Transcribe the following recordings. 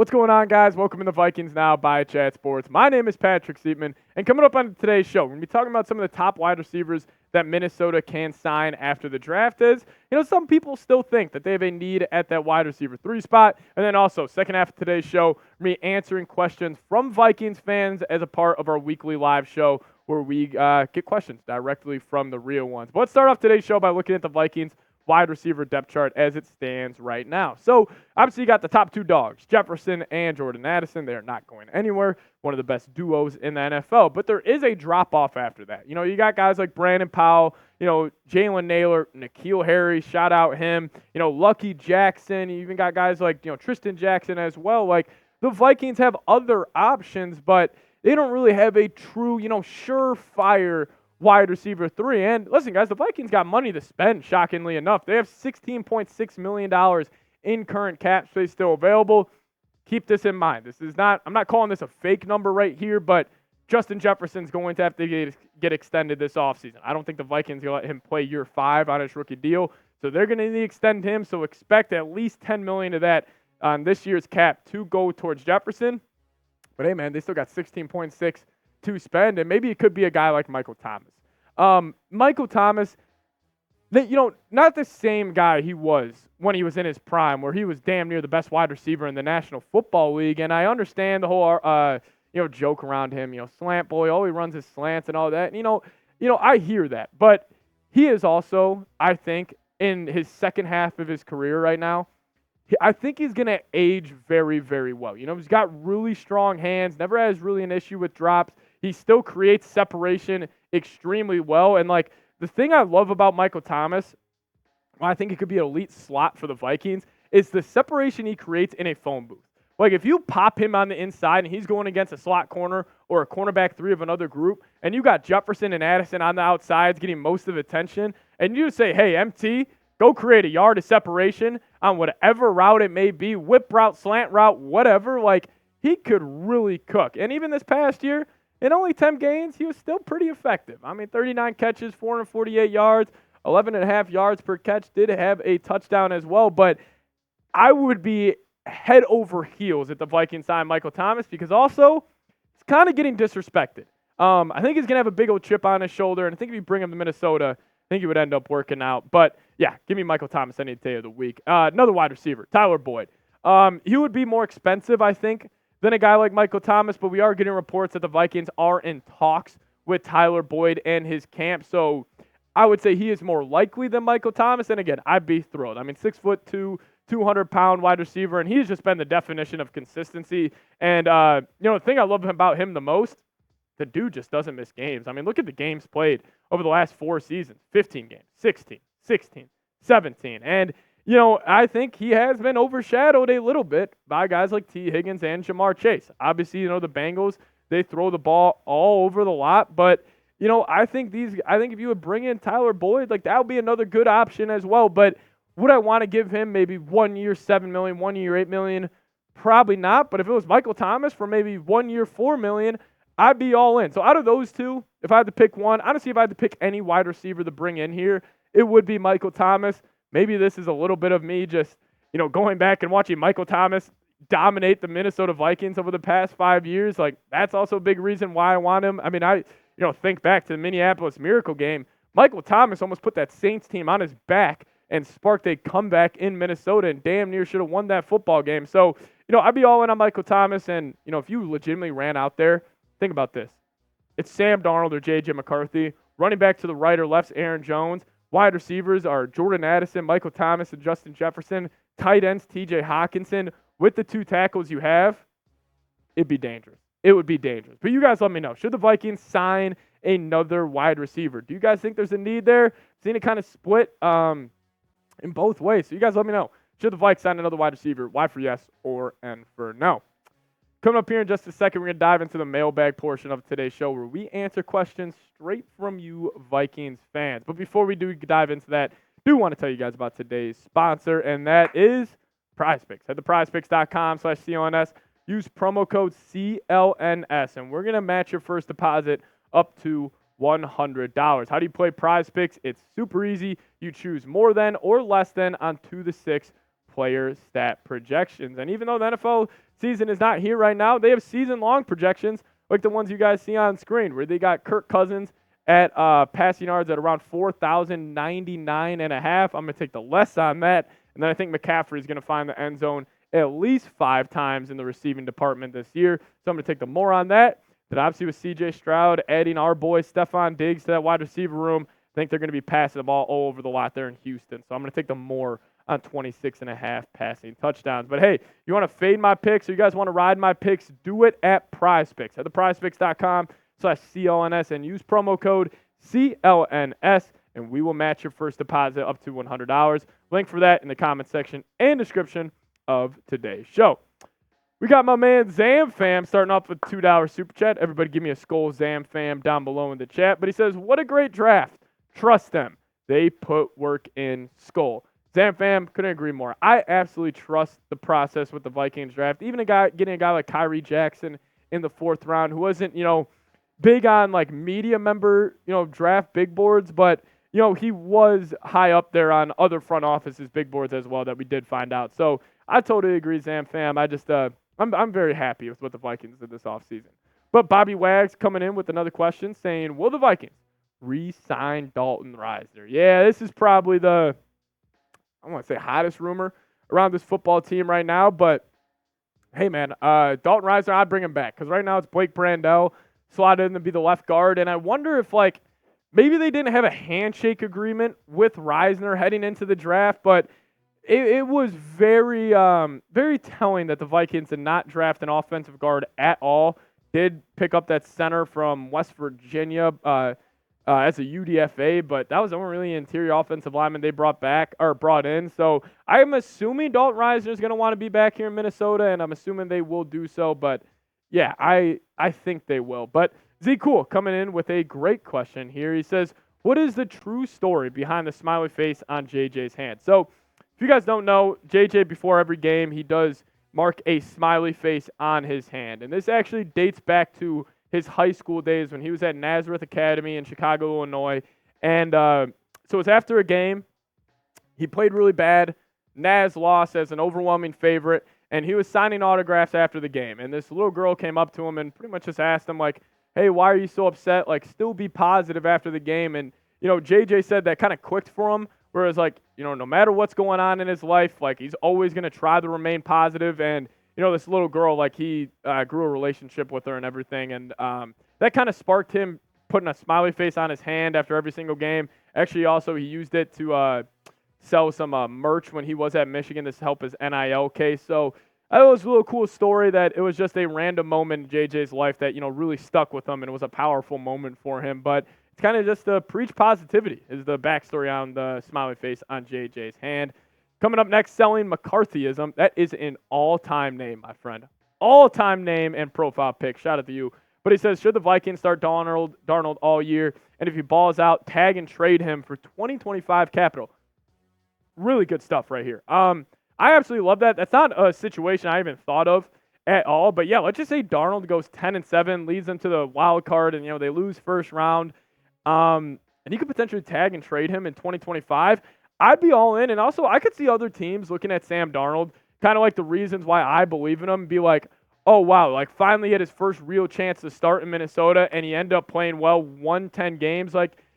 What's going on, guys? Welcome to the Vikings Now by Chat Sports. My name is Patrick Siepman, and coming up on today's show, we're going to be talking about some of the top wide receivers that Minnesota can sign after the draft is. Some people still think that they have a need at that wide receiver 3 spot. And then also, second half of today's show, we're answering questions from Vikings fans as a part of our weekly live show where we get questions directly from the real ones. But let's start off today's show by looking at the Vikings wide receiver depth chart as it stands right now. So, obviously, you got the top 2 dogs, Jefferson and Jordan Addison. They're not going anywhere. One of the best duos in the NFL. But there is a drop-off after that. You got guys like Brandon Powell, Jalen Naylor, N'Keal Harry, shout out him, Lucky Jackson. You even got guys like, Tristan Jackson as well. Like, the Vikings have other options, but they don't really have a true, surefire wide receiver 3. And listen, guys, the Vikings got money to spend, shockingly enough. They have $16.6 million in current cap space still available. Keep this in mind. I'm not calling this a fake number right here, but Justin Jefferson's going to have to get extended this offseason. I don't think the Vikings are going to let him play year 5 on his rookie deal. So they're going to need to extend him. So expect at least $10 million of that on this year's cap to go towards Jefferson. But hey, man, they still got 16.6 to spend, and maybe it could be a guy like Michael Thomas. Michael Thomas, not the same guy he was when he was in his prime, where he was damn near the best wide receiver in the National Football League. And I understand the whole, joke around him, slant boy, all he runs is slants and all that. And, I hear that, but he is also, I think, in his second half of his career right now, I think he's going to age very, very well. He's got really strong hands, never has really an issue with drops. He still creates separation extremely well. And, the thing I love about Michael Thomas, I think he could be an elite slot for the Vikings, is the separation he creates in a phone booth. Like, if you pop him on the inside and he's going against a slot corner or a cornerback 3 of another group, and you got Jefferson and Addison on the outsides getting most of the attention, and you say, hey, MT, go create a yard of separation on whatever route it may be, whip route, slant route, whatever. He could really cook. And even this past year, in only 10 games, he was still pretty effective. 39 catches, 448 yards, 11.5 yards per catch, did have a touchdown as well. But I would be head over heels at the Vikings sign Michael Thomas because also it's kind of getting disrespected. I think he's going to have a big old chip on his shoulder, and I think if you bring him to Minnesota, I think he would end up working out. But, yeah, give me Michael Thomas any day of the week. Another wide receiver, Tyler Boyd. He would be more expensive, I think, than a guy like Michael Thomas, but we are getting reports that the Vikings are in talks with Tyler Boyd and his camp. So I would say he is more likely than Michael Thomas. And, again, I'd be thrilled. 6'2", 200-pound wide receiver, and he's just been the definition of consistency. And, the thing I love about him the most, the dude just doesn't miss games. Look at the games played over the last 4 seasons. 15 games, 16, 17. And, I think he has been overshadowed a little bit by guys like T. Higgins and Jamar Chase. Obviously, the Bengals, they throw the ball all over the lot. But, I think if you would bring in Tyler Boyd, that would be another good option as well. But would I want to give him maybe 1 year, $7 million, 1 year, $8 million? Probably not. But if it was Michael Thomas for maybe 1 year, $4 million, I'd be all in. So out of those two, if I had to pick one, honestly, if I had to pick any wide receiver to bring in here, it would be Michael Thomas. Maybe this is a little bit of me just, going back and watching Michael Thomas dominate the Minnesota Vikings over the past 5 years. That's also a big reason why I want him. I think back to the Minneapolis Miracle game. Michael Thomas almost put that Saints team on his back and sparked a comeback in Minnesota and damn near should have won that football game. So, I'd be all in on Michael Thomas. And, if you legitimately ran out there, think about this. It's Sam Darnold or J.J. McCarthy. Running back to the right or left's Aaron Jones. Wide receivers are Jordan Addison, Michael Thomas, and Justin Jefferson. Tight ends, T.J. Hawkinson. With the 2 tackles you have, it'd be dangerous. It would be dangerous. But you guys let me know. Should the Vikings sign another wide receiver? Do you guys think there's a need there? Seen it kind of split in both ways. So you guys let me know. Should the Vikings sign another wide receiver? Y for yes or N for no? Coming up here in just a second, we're going to dive into the mailbag portion of today's show where we answer questions straight from you Vikings fans. But before we do dive into that, I do want to tell you guys about today's sponsor, and that is PrizePicks. Head to prizepicks.com/CLNS. Use promo code CLNS, and we're going to match your first deposit up to $100. How do you play PrizePicks? It's super easy. You choose more than or less than on 2 to 6 player stat projections. And even though the NFL season is not here right now. They have season-long projections like the ones you guys see on screen, where they got Kirk Cousins at passing yards at around 4,099.5. I'm going to take the less on that. And then I think McCaffrey is going to find the end zone at least 5 times in the receiving department this year. So I'm going to take the more on that. Then obviously with C.J. Stroud adding our boy Stephon Diggs to that wide receiver room, I think they're going to be passing the ball all over the lot there in Houston. So I'm going to take the more on 26.5 passing touchdowns. But hey, you want to fade my picks or you guys want to ride my picks, do it at PrizePicks. At theprizepicks.com/CLNS and use promo code CLNS, and we will match your first deposit up to $100. Link for that in the comment section and description of today's show. We got my man Zam Fam starting off with $2 super chat. Everybody give me a SKOL Zam Fam down below in the chat. But he says, what a great draft. Trust them. They put work in. SKOL. Zam Fam, couldn't agree more. I absolutely trust the process with the Vikings draft. Even getting a guy like Kyrie Jackson in the 4th round who wasn't, big on like media member, draft big boards, but he was high up there on other front offices big boards as well that we did find out. So I totally agree, Zam Fam. I'm very happy with what the Vikings did this offseason. But Bobby Wags coming in with another question saying, will the Vikings re-sign Dalton Risner? Yeah, this is probably the, I want to say hottest rumor around this football team right now. But hey, man, Dalton Risner, I'd bring him back because right now it's Blake Brandel slotted in to be the left guard. And I wonder if maybe they didn't have a handshake agreement with Risner heading into the draft, but it was very, very telling that the Vikings did not draft an offensive guard at all. Did pick up that center from West Virginia as a UDFA, but that was the only really interior offensive lineman they brought in. So I'm assuming Dalton Risner is going to want to be back here in Minnesota, and I'm assuming they will do so. But yeah, I think they will. But Z Cool coming in with a great question here. He says, what is the true story behind the smiley face on JJ's hand? So if you guys don't know, JJ, before every game, he does mark a smiley face on his hand. And this actually dates back to his high school days when he was at Nazareth Academy in Chicago, Illinois. And so it's after a game. He played really bad. Naz lost as an overwhelming favorite. And he was signing autographs after the game. And this little girl came up to him and pretty much just asked him, hey, why are you so upset? Still be positive after the game. And, JJ said that kind of clicked for him. Whereas, no matter what's going on in his life, he's always going to try to remain positive. And, this little girl, he grew a relationship with her and everything. And that kind of sparked him putting a smiley face on his hand after every single game. Actually, also, he used it to sell some merch when he was at Michigan to help his NIL case. So it was a little cool story that it was just a random moment in JJ's life that, really stuck with him. And it was a powerful moment for him. But it's kind of just to preach positivity is the backstory on the smiley face on JJ's hand. Coming up next, selling McCarthyism. That is an all-time name, my friend. All-time name and profile pic. Shout out to you. But he says, should the Vikings start Darnold all year? And if he balls out, tag and trade him for 2025 capital. Really good stuff right here. I absolutely love that. That's not a situation I even thought of at all. But yeah, let's just say Darnold goes 10-7, leads them to the wild card, and they lose first round. And you could potentially tag and trade him in 2025. I'd be all in. And also, I could see other teams looking at Sam Darnold, kind of the reasons why I believe in him, be like, oh, wow, finally he had his first real chance to start in Minnesota, and he ended up playing well, won 10 games.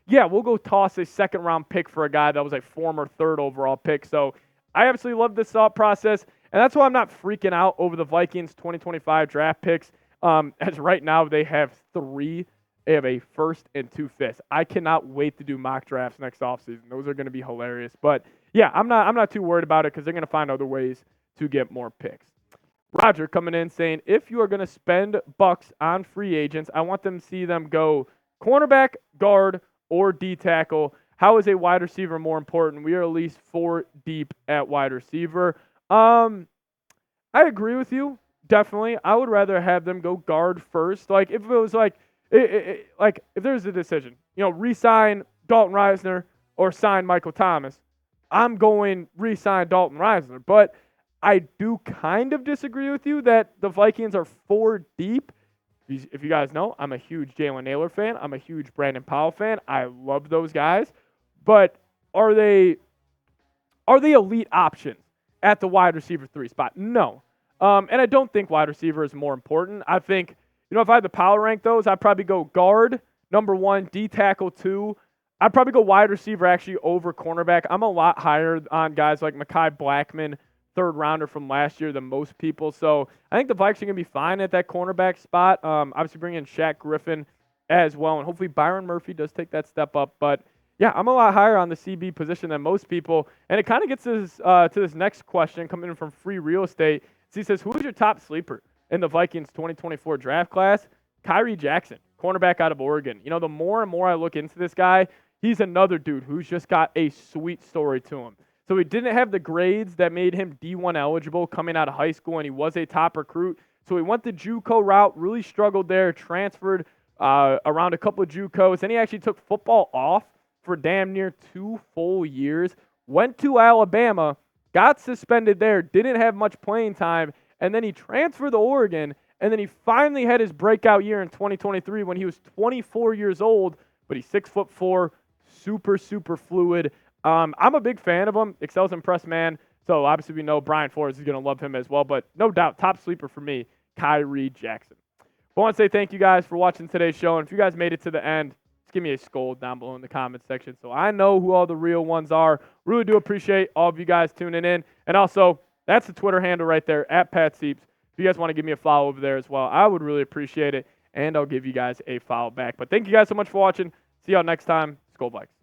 Yeah, we'll go toss a second-round pick for a guy that was a former third overall pick. So I absolutely love this thought process, and that's why I'm not freaking out over the Vikings 2025 draft picks. As right now, they have 3. They have a first and 2 fifths. I cannot wait to do mock drafts next offseason. Those are going to be hilarious. But yeah, I'm not too worried about it because they're going to find other ways to get more picks. Roger coming in saying, if you are going to spend bucks on free agents, I want them to see them go cornerback, guard, or D tackle. How is a wide receiver more important? We are at least 4 deep at wide receiver. I agree with you. Definitely. I would rather have them go guard first. If it was if there's a decision, re-sign Dalton Risner or sign Michael Thomas, I'm going re-sign Dalton Risner. But I do kind of disagree with you that the Vikings are 4 deep. If you guys know, I'm a huge Jalen Naylor fan. I'm a huge Brandon Powell fan. I love those guys. But are they elite options at the wide receiver 3 spot? No. And I don't think wide receiver is more important. I think, if I had to power rank those, I'd probably go guard, number 1, D tackle 2. I'd probably go wide receiver actually over cornerback. I'm a lot higher on guys like Mekhi Blackman, third rounder from last year, than most people. So I think the Vikings are going to be fine at that cornerback spot. Obviously bring in Shaq Griffin as well, and hopefully Byron Murphy does take that step up. But yeah, I'm a lot higher on the CB position than most people. And it kind of gets us to this next question coming in from Free Real Estate. So he says, who is your top sleeper in the Vikings 2024 draft class? Kyrie Jackson, cornerback out of Oregon. The more and more I look into this guy, he's another dude who's just got a sweet story to him. So he didn't have the grades that made him D1 eligible coming out of high school, and he was a top recruit. So he went the JUCO route, really struggled there, transferred around a couple of JUCOs. Then he actually took football off for damn near 2 full years, went to Alabama, got suspended there, didn't have much playing time, and then he transferred to Oregon, and then he finally had his breakout year in 2023 when he was 24 years old, but he's 6'4", super, super fluid. I'm a big fan of him. Excels in press man, so obviously we know Brian Flores is going to love him as well, but no doubt, top sleeper for me, Kyrie Jackson. I want to say thank you guys for watching today's show, and if you guys made it to the end, just give me a SKOL down below in the comments section so I know who all the real ones are. Really do appreciate all of you guys tuning in, and also, that's the Twitter handle right there, @PatSeeps. If you guys want to give me a follow over there as well, I would really appreciate it, and I'll give you guys a follow back. But thank you guys so much for watching. See y'all next time. SKOL Vikes.